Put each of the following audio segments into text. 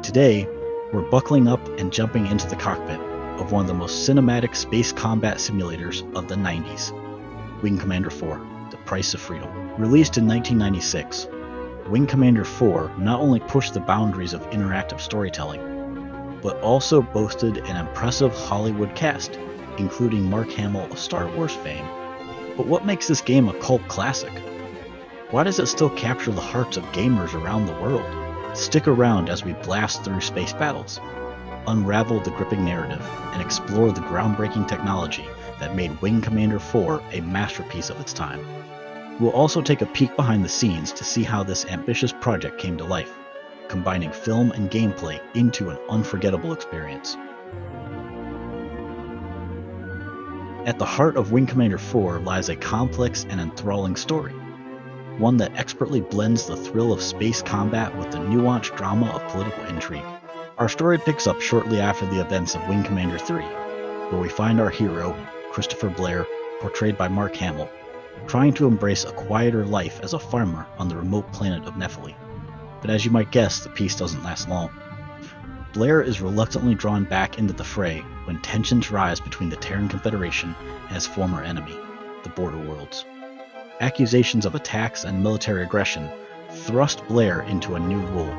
Today, we're buckling up and jumping into the cockpit of one of the most cinematic space combat simulators of the 90s, Wing Commander 4, The Price of Freedom. Released in 1996, Wing Commander 4 not only pushed the boundaries of interactive storytelling, but also boasted an impressive Hollywood cast, including Mark Hamill of Star Wars fame. But what makes this game a cult classic? Why does it still capture the hearts of gamers around the world? Stick around as we blast through space battles, unravel the gripping narrative, and explore the groundbreaking technology that made Wing Commander 4 a masterpiece of its time. We'll also take a peek behind the scenes to see how this ambitious project came to life, combining film and gameplay into an unforgettable experience. At the heart of Wing Commander 4 lies a complex and enthralling story, one that expertly blends the thrill of space combat with the nuanced drama of political intrigue. Our story picks up shortly after the events of Wing Commander 3, where we find our hero, Christopher Blair, portrayed by Mark Hamill, trying to embrace a quieter life as a farmer on the remote planet of Nephili. But as you might guess, the peace doesn't last long. Blair is reluctantly drawn back into the fray when tensions rise between the Terran Confederation and his former enemy, the Border Worlds. Accusations of attacks and military aggression thrust Blair into a new role,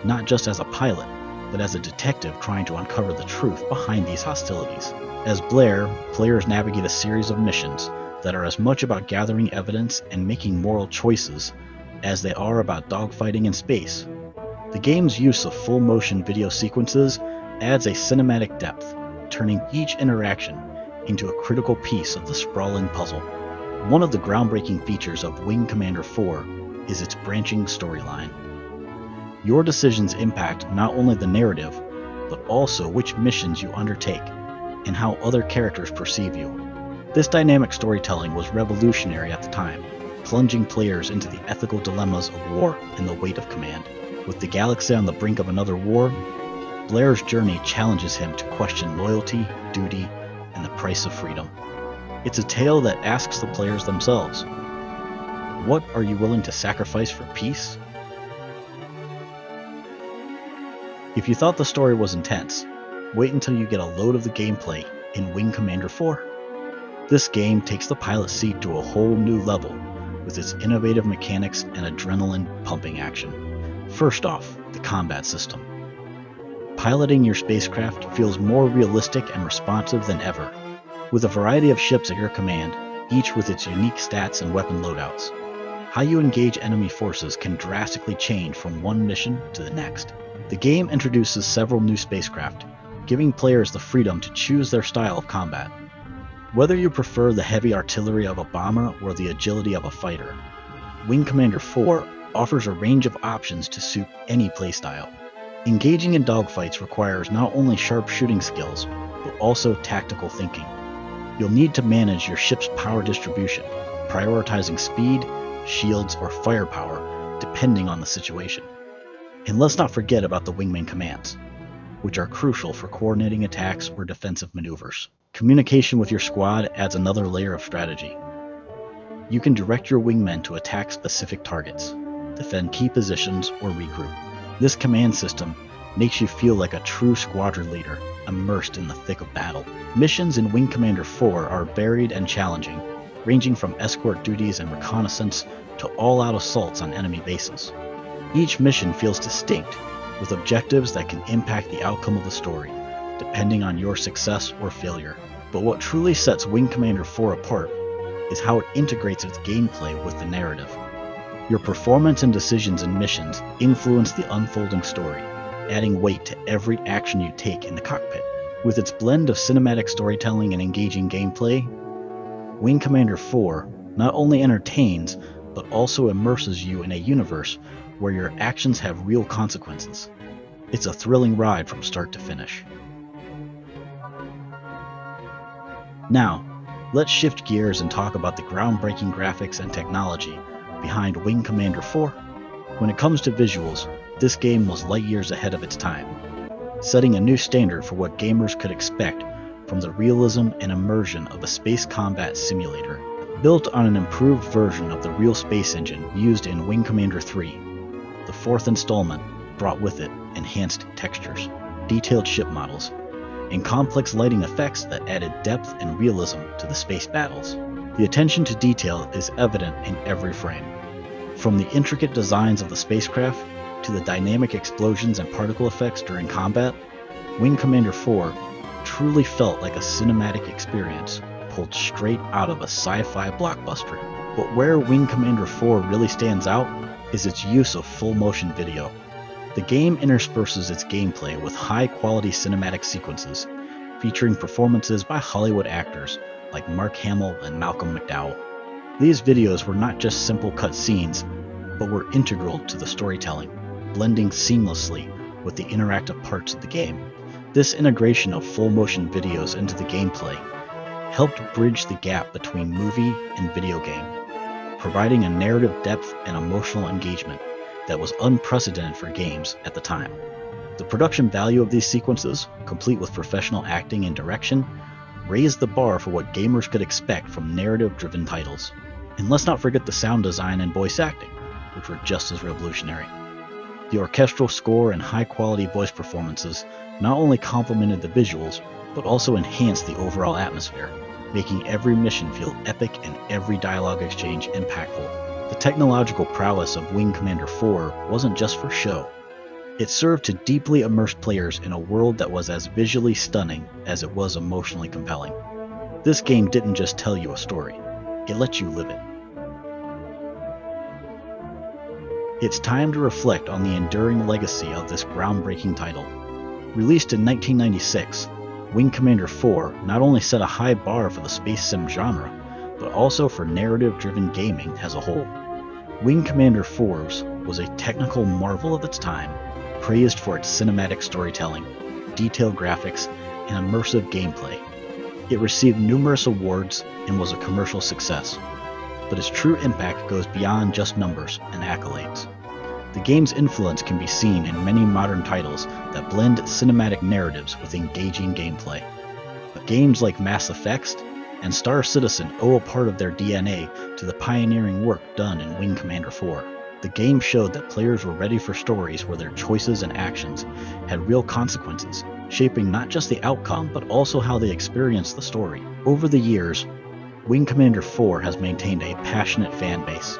not just as a pilot, but as a detective trying to uncover the truth behind these hostilities. As Blair, players navigate a series of missions that are as much about gathering evidence and making moral choices as they are about dogfighting in space. The game's use of full-motion video sequences adds a cinematic depth, turning each interaction into a critical piece of the sprawling puzzle. One of the groundbreaking features of Wing Commander 4 is its branching storyline. Your decisions impact not only the narrative, but also which missions you undertake and how other characters perceive you. This dynamic storytelling was revolutionary at the time, plunging players into the ethical dilemmas of war and the weight of command. With the galaxy on the brink of another war, Blair's journey challenges him to question loyalty, duty, and the price of freedom. It's a tale that asks the players themselves, what are you willing to sacrifice for peace? If you thought the story was intense, wait until you get a load of the gameplay in Wing Commander 4. This game takes the pilot seat to a whole new level with its innovative mechanics and adrenaline-pumping action. First off, the combat system. Piloting your spacecraft feels more realistic and responsive than ever. With a variety of ships at your command, each with its unique stats and weapon loadouts, how you engage enemy forces can drastically change from one mission to the next. The game introduces several new spacecraft, giving players the freedom to choose their style of combat. Whether you prefer the heavy artillery of a bomber or the agility of a fighter, Wing Commander 4 offers a range of options to suit any playstyle. Engaging in dogfights requires not only sharp shooting skills, but also tactical thinking. You'll need to manage your ship's power distribution, prioritizing speed, shields, or firepower depending on the situation. And let's not forget about the wingman commands, which are crucial for coordinating attacks or defensive maneuvers. Communication with your squad adds another layer of strategy. You can direct your wingmen to attack specific targets, defend key positions, or regroup. This command system makes you feel like a true squadron leader, immersed in the thick of battle. Missions in Wing Commander 4 are varied and challenging, ranging from escort duties and reconnaissance to all-out assaults on enemy bases. Each mission feels distinct, with objectives that can impact the outcome of the story, depending on your success or failure. But what truly sets Wing Commander 4 apart is how it integrates its gameplay with the narrative. Your performance and decisions in missions influence the unfolding story, adding weight to every action you take in the cockpit. With its blend of cinematic storytelling and engaging gameplay, Wing Commander 4 not only entertains, but also immerses you in a universe where your actions have real consequences. It's a thrilling ride from start to finish. Now, let's shift gears and talk about the groundbreaking graphics and technology behind Wing Commander 4. When it comes to visuals, this game was light years ahead of its time, setting a new standard for what gamers could expect from the realism and immersion of a space combat simulator. Built on an improved version of the real space engine used in Wing Commander 3, the fourth installment brought with it enhanced textures, detailed ship models, and complex lighting effects that added depth and realism to the space battles. The attention to detail is evident in every frame. From the intricate designs of the spacecraft to the dynamic explosions and particle effects during combat, Wing Commander 4 truly felt like a cinematic experience pulled straight out of a sci-fi blockbuster. But where Wing Commander 4 really stands out is its use of full motion video. The game intersperses its gameplay with high-quality cinematic sequences, featuring performances by Hollywood actors like Mark Hamill and Malcolm McDowell. These videos were not just simple cutscenes, but were integral to the storytelling, blending seamlessly with the interactive parts of the game. This integration of full-motion videos into the gameplay helped bridge the gap between movie and video game, providing a narrative depth and emotional engagement that was unprecedented for games at the time. The production value of these sequences, complete with professional acting and direction, raised the bar for what gamers could expect from narrative-driven titles. And let's not forget the sound design and voice acting, which were just as revolutionary. The orchestral score and high-quality voice performances not only complemented the visuals, but also enhanced the overall atmosphere, making every mission feel epic and every dialogue exchange impactful. The technological prowess of Wing Commander 4 wasn't just for show. It served to deeply immerse players in a world that was as visually stunning as it was emotionally compelling. This game didn't just tell you a story, it let you live it. It's time to reflect on the enduring legacy of this groundbreaking title. Released in 1996, Wing Commander 4 not only set a high bar for the space sim genre, but also for narrative-driven gaming as a whole. Wing Commander 4 was a technical marvel of its time, praised for its cinematic storytelling, detailed graphics, and immersive gameplay. It received numerous awards and was a commercial success, but its true impact goes beyond just numbers and accolades. The game's influence can be seen in many modern titles that blend cinematic narratives with engaging gameplay. Games like Mass Effect and Star Citizen owe a part of their DNA to the pioneering work done in Wing Commander 4. The game showed that players were ready for stories where their choices and actions had real consequences, shaping not just the outcome but also how they experienced the story. Over the years, Wing Commander 4 has maintained a passionate fan base.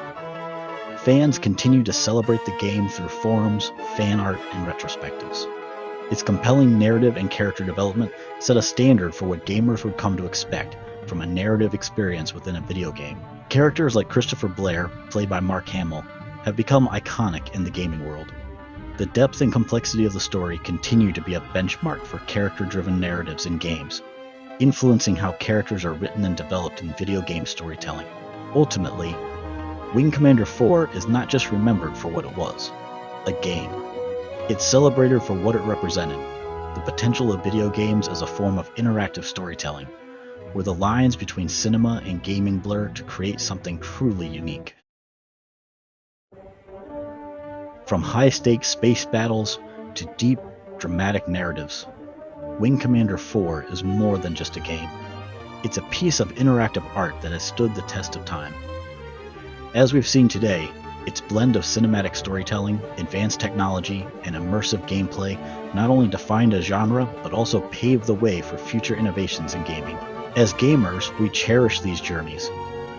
Fans continue to celebrate the game through forums, fan art, and retrospectives. Its compelling narrative and character development set a standard for what gamers would come to expect from a narrative experience within a video game. Characters like Christopher Blair, played by Mark Hamill, have become iconic in the gaming world. The depth and complexity of the story continue to be a benchmark for character-driven narratives in games, influencing how characters are written and developed in video game storytelling. Ultimately, Wing Commander 4 is not just remembered for what it was, a game. It's celebrated for what it represented, the potential of video games as a form of interactive storytelling, where the lines between cinema and gaming blur to create something truly unique. From high-stakes space battles to deep, dramatic narratives, Wing Commander 4 is more than just a game. It's a piece of interactive art that has stood the test of time. As we've seen today, its blend of cinematic storytelling, advanced technology, and immersive gameplay not only defined a genre, but also paved the way for future innovations in gaming. As gamers, we cherish these journeys,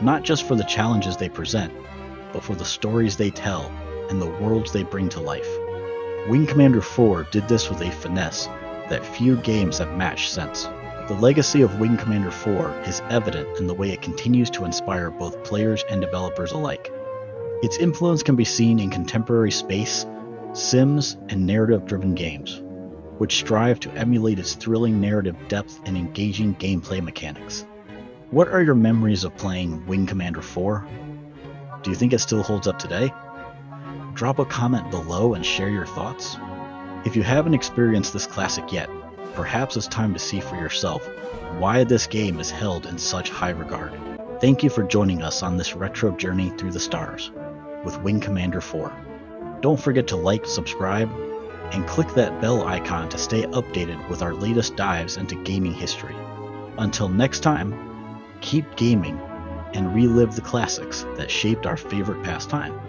not just for the challenges they present, but for the stories they tell and the worlds they bring to life. Wing Commander 4 did this with a finesse that few games have matched since. The legacy of Wing Commander 4 is evident in the way it continues to inspire both players and developers alike. Its influence can be seen in contemporary space, sims, and narrative-driven games, which strive to emulate its thrilling narrative depth and engaging gameplay mechanics. What are your memories of playing Wing Commander 4? Do you think it still holds up today? Drop a comment below and share your thoughts. If you haven't experienced this classic yet, perhaps it's time to see for yourself why this game is held in such high regard. Thank you for joining us on this retro journey through the stars with Wing Commander 4. Don't forget to like, subscribe, and click that bell icon to stay updated with our latest dives into gaming history. Until next time, keep gaming and relive the classics that shaped our favorite pastime.